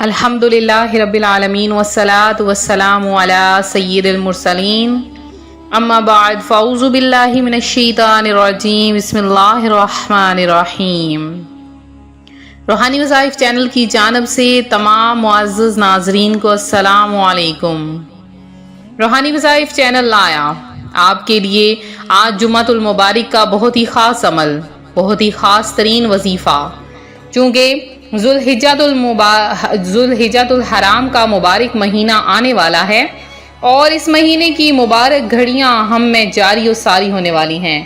الحمدللہ رب العالمین والصلاة والسلام علی سید المرسلین اما بعد فاعوذ باللہ من الشیطان الرجیم بسم اللہ الرحمن الرحیم۔ روحانی وظائف چینل کی جانب سے تمام معزز ناظرین کو السلام علیکم۔ روحانی وظائف چینل لایا آپ کے لیے آج جمعۃ المبارک کا بہت ہی خاص عمل، بہت ہی خاص ترین وظیفہ، چونکہ ذوالحجۃ الحرام کا مبارک مہینہ آنے والا ہے اور اس مہینے کی مبارک گھڑیاں ہم میں جاری و ساری ہونے والی ہیں۔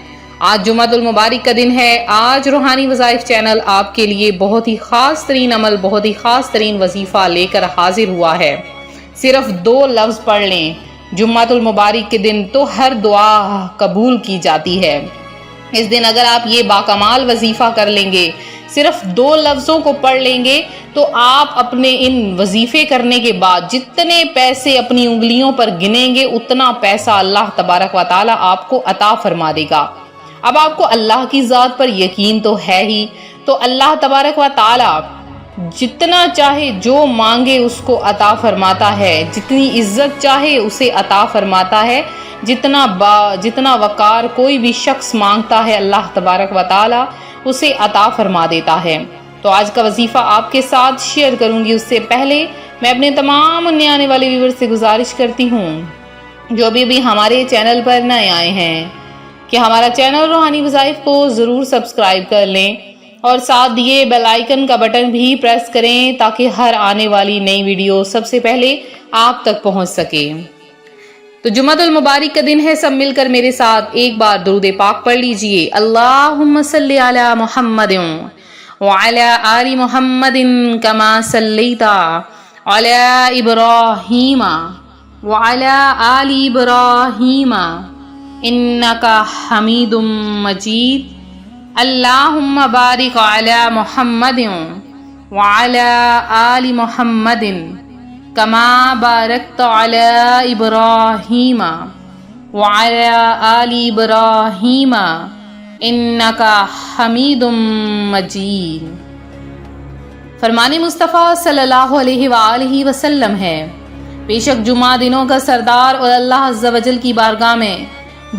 آج جمعۃ المبارک کا دن ہے۔ آج روحانی وظائف چینل آپ کے لیے بہت ہی خاص ترین عمل، بہت ہی خاص ترین وظیفہ لے کر حاضر ہوا ہے۔ صرف 2 لفظ پڑھ لیں جمعۃ المبارک کے دن تو ہر دعا قبول کی جاتی ہے۔ اس دن اگر آپ یہ باکمال وظیفہ کر لیں گے، صرف 2 لفظوں کو پڑھ لیں گے، تو آپ اپنے ان وظیفے کرنے کے بعد جتنے پیسے اپنی انگلیوں پر گنیں گے اتنا پیسہ اللہ تبارک و تعالی آپ کو عطا فرما دے گا۔ اب آپ کو اللہ کی ذات پر یقین تو ہے ہی، تو اللہ تبارک و تعالی جتنا چاہے جو مانگے اس کو عطا فرماتا ہے، جتنی عزت چاہے اسے عطا فرماتا ہے، جتنا وقار کوئی بھی شخص مانگتا ہے اللہ تبارک و تعالی اسے عطا فرما دیتا ہے۔ تو آج کا وظیفہ آپ کے ساتھ شیئر کروں گی، اس سے پہلے میں اپنے تمام آنے والے ویور سے گزارش کرتی ہوں جو ابھی ہمارے چینل پر نئے آئے ہیں کہ ہمارا چینل روحانی وظائف کو ضرور سبسکرائب کر لیں اور ساتھ دیے بیل آئیکن کا بٹن بھی پریس کریں تاکہ ہر آنے والی نئی ویڈیو سب سے پہلے آپ تک پہنچ سکے۔ تو جمعۃ المبارک کا دن ہے، سب مل کر میرے ساتھ ایک بار درود پاک پڑھ لیجئے۔ اللہم صلی علی محمد وعلی آل محمد کما صلیت علی ابراہیم وعلی آل ابراہیم انک حمید مجید۔ اللہم بارک علی محمد وعلی آل محمد کما بارکت علی ابراہیم وعلی آل ابراہیم انک حمید مجید۔ فرمان مصطفیٰ صلی اللہ علیہ وآلہ وسلم ہے، بے شک جمعہ دنوں کا سردار اور اللہ عز و جل کی بارگاہ میں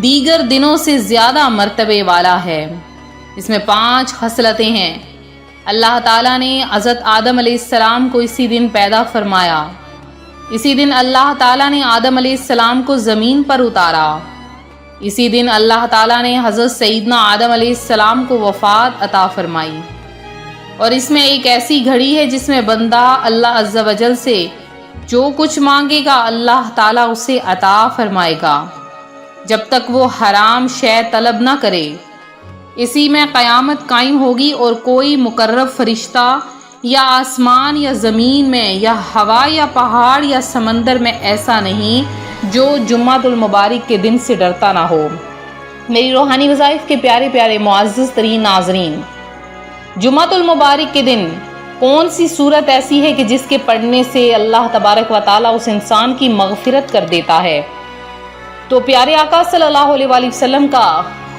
دیگر دنوں سے زیادہ مرتبے والا ہے۔ اس میں 5 خصلتیں ہیں۔ اللہ تعالیٰ نے حضرت آدم علیہ السلام کو اسی دن پیدا فرمایا۔ اسی دن اللہ تعالیٰ نے آدم علیہ السلام کو زمین پر اتارا۔ اسی دن اللہ تعالیٰ نے حضرت سیدنا آدم علیہ السلام کو وفات عطا فرمائی۔ اور اس میں ایک ایسی گھڑی ہے جس میں بندہ اللہ عز و جل سے جو کچھ مانگے گا اللہ تعالیٰ اسے عطا فرمائے گا جب تک وہ حرام شے طلب نہ کرے۔ اسی میں قیامت قائم ہوگی اور کوئی مقرب فرشتہ یا آسمان یا زمین میں یا ہوا یا پہاڑ یا سمندر میں ایسا نہیں جو جمعۃ المبارک کے دن سے ڈرتا نہ ہو۔ میری روحانی وظائف کے پیارے پیارے معزز ترین ناظرین، جمعۃ المبارک کے دن کون سی صورت ایسی ہے کہ جس کے پڑھنے سے اللہ تبارک و تعالیٰ اس انسان کی مغفرت کر دیتا ہے؟ تو پیارے آقا صلی اللہ علیہ وآلہ وسلم کا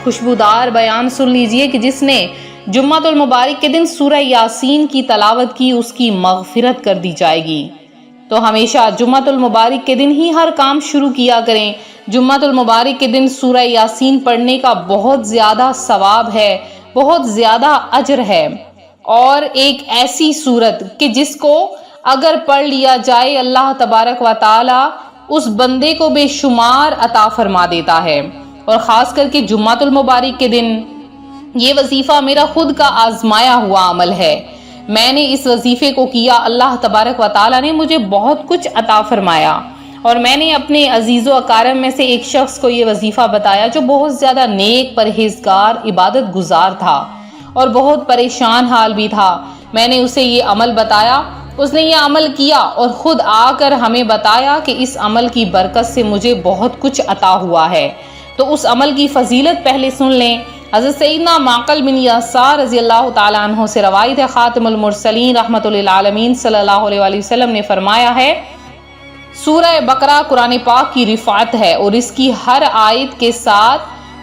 خوشبودار بیان سن لیجئے کہ جس نے جمعۃ المبارک کے دن سورہ یاسین کی تلاوت کی اس کی مغفرت کر دی جائے گی۔ تو ہمیشہ جمعۃ المبارک کے دن ہی ہر کام شروع کیا کریں۔ جمعۃ المبارک کے دن سورہ یاسین پڑھنے کا بہت زیادہ ثواب ہے، بہت زیادہ اجر ہے، اور ایک ایسی سورت کہ جس کو اگر پڑھ لیا جائے اللہ تبارک و تعالی اس بندے کو بے شمار عطا فرما دیتا ہے۔ اور خاص کر کے جمعۃ المبارک کے دن یہ وظیفہ میرا خود کا آزمایا ہوا عمل ہے۔ میں نے اس وظیفے کو کیا، اللہ تبارک و تعالیٰ نے مجھے بہت کچھ عطا فرمایا، اور میں نے اپنے عزیز و اقارب میں سے ایک شخص کو یہ وظیفہ بتایا جو بہت زیادہ نیک، پرہیزگار، عبادت گزار تھا اور بہت پریشان حال بھی تھا۔ میں نے اسے یہ عمل بتایا، اس نے یہ عمل کیا اور خود آ کر ہمیں بتایا کہ اس عمل کی برکت سے مجھے بہت کچھ عطا ہوا ہے۔ تو اس عمل کی فضیلت پہلے سن لیں۔ حضرت سیدنا معقل بن یسار رضی اللہ تعالیٰ عنہ سے روایت ہے، خاتم المرسلین رحمۃ للعالمین صلی اللہ علیہ وآلہ وسلم نے فرمایا ہے، سورہ بقرہ قرآن پاک کی رفعت ہے اور اس کی ہر آیت کے ساتھ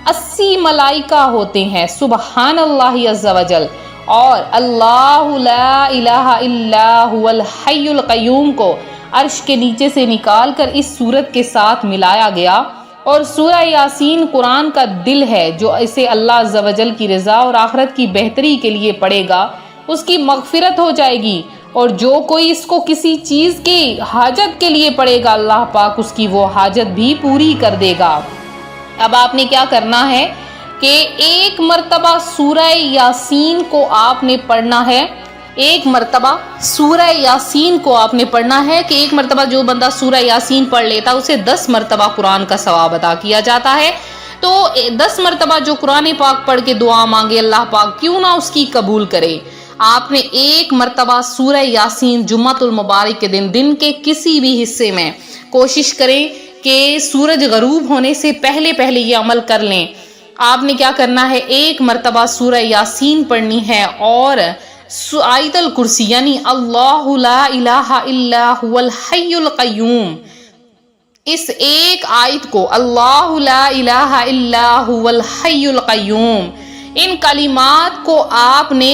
80 ملائکہ ہوتے ہیں، سبحان اللہ عز و جل، اور اللہ لا الہ الا هو الحی القیوم کو عرش کے نیچے سے نکال کر اس سورت کے ساتھ ملایا گیا۔ اور سورہ یاسین قرآن کا دل ہے، جو اسے اللہ عز و جل کی رضا اور آخرت کی بہتری کے لیے پڑھے گا اس کی مغفرت ہو جائے گی، اور جو کوئی اس کو کسی چیز کی حاجت کے لیے پڑھے گا اللہ پاک اس کی وہ حاجت بھی پوری کر دے گا۔ اب آپ نے کیا کرنا ہے کہ ایک مرتبہ سورہ یاسین کو آپ نے پڑھنا ہے، ایک مرتبہ سورہ یاسین کو آپ نے پڑھنا ہے کہ ایک مرتبہ جو بندہ سورہ یاسین پڑھ لیتا اسے 10 مرتبہ قرآن کا ثواب عطا کیا جاتا ہے۔ تو 10 مرتبہ جو قرآن پاک پڑھ کے دعا مانگے اللہ پاک کیوں نہ اس کی قبول کرے۔ آپ نے ایک مرتبہ سورہ یاسین جمعۃ المبارک کے دن کے کسی بھی حصے میں کوشش کریں کہ سورج غروب ہونے سے پہلے یہ عمل کر لیں۔ آپ نے کیا کرنا ہے، ایک مرتبہ سورہ یاسین پڑھنی ہے اور آیت الکرسی یعنی اللہ لا الہ الا هو الحی القیوم، اس ایک آیت کو اللہ لا الہ الا هو الحی القیوم، ان کلمات کو آپ نے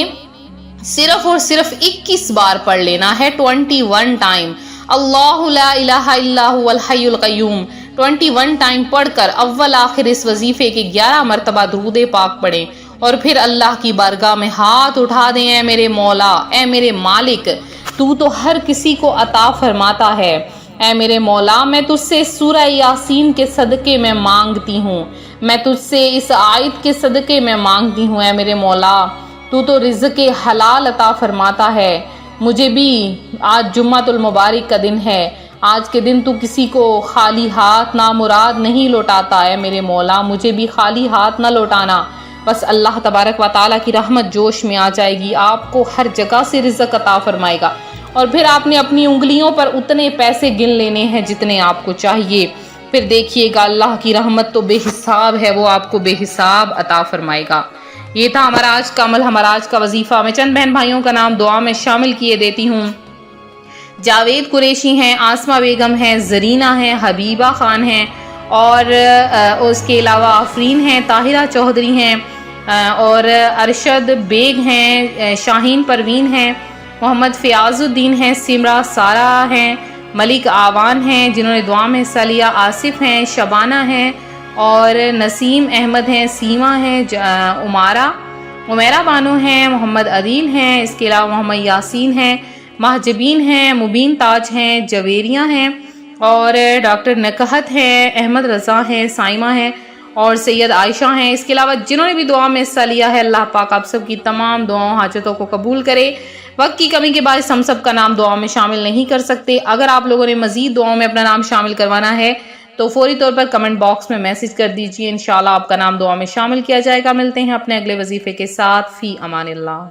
صرف اور صرف 21 بار پڑھ لینا ہے، 21 ٹائم اللہ لا الہ الا هو الحی القیوم 21 ٹائم پڑھ کر اول آخر اس وظیفے کے 11 مرتبہ درود پاک پڑھیں، اور پھر اللہ کی بارگاہ میں ہاتھ اٹھا دیں، اے میرے مولا، اے میرے مالک، تو ہر کسی کو عطا فرماتا ہے، اے میرے مولا میں تجھ سے سورہ یاسین کے صدقے میں مانگتی ہوں، میں تجھ سے اس آیت کے صدقے میں مانگتی ہوں، اے میرے مولا تو رزق حلال عطا فرماتا ہے، مجھے بھی آج جمعۃ المبارک کا دن ہے، آج کے دن تو کسی کو خالی ہاتھ نامراد نہیں لوٹاتا، ہے میرے مولا مجھے بھی خالی ہاتھ نہ لوٹانا، بس اللہ تبارک و تعالیٰ کی رحمت جوش میں آ جائے گی، آپ کو ہر جگہ سے رزق عطا فرمائے گا، اور پھر آپ نے اپنی انگلیوں پر اتنے پیسے گن لینے ہیں جتنے آپ کو چاہیے، پھر دیکھیے گا اللہ کی رحمت تو بے حساب ہے، وہ آپ کو بے حساب عطا فرمائے گا۔ یہ تھا ہمارا آج کا عمل، ہمارا آج کا وظیفہ۔ میں چند بہن بھائیوں کا نام دعا میں شامل کیے دیتی ہوں۔ جاوید قریشی ہیں، آسمہ بیگم ہیں، زرینہ ہیں، حبیبہ خان ہیں، اور اس کے علاوہ آفرین ہیں، طاہرہ چودھری ہیں، اور ارشد بیگ ہیں، شاہین پروین ہیں، محمد فیاض الدین ہیں، سمرہ سارہ ہیں، ملک آوان ہیں جنہوں نے دعا میں حصہ لیا، آصف ہیں، شبانہ ہیں، اور نسیم احمد ہیں، سیما ہیں، عمیرہ بانو ہیں، محمد عدیل ہیں، اس کے علاوہ محمد یاسین ہیں، محجبین ہیں، مبین تاج ہیں، جویریہ ہیں، اور ڈاکٹر نکہت ہیں، احمد رضا ہیں، سائمہ ہیں، اور سید عائشہ ہیں۔ اس کے علاوہ جنہوں نے بھی دعا میں حصہ لیا ہے، اللہ پاک آپ سب کی تمام دعاؤں حاجتوں کو قبول کرے۔ وقت کی کمی کے باعث ہم سب کا نام دعا میں شامل نہیں کر سکتے، اگر آپ لوگوں نے مزید دعاؤں میں اپنا نام شامل کروانا ہے تو فوری طور پر کمنٹ باکس میں میسج کر دیجئے، انشاءاللہ آپ کا نام دعا میں شامل کیا جائے گا۔ ملتے ہیں اپنے اگلے وظیفے کے ساتھ، فی امان اللہ۔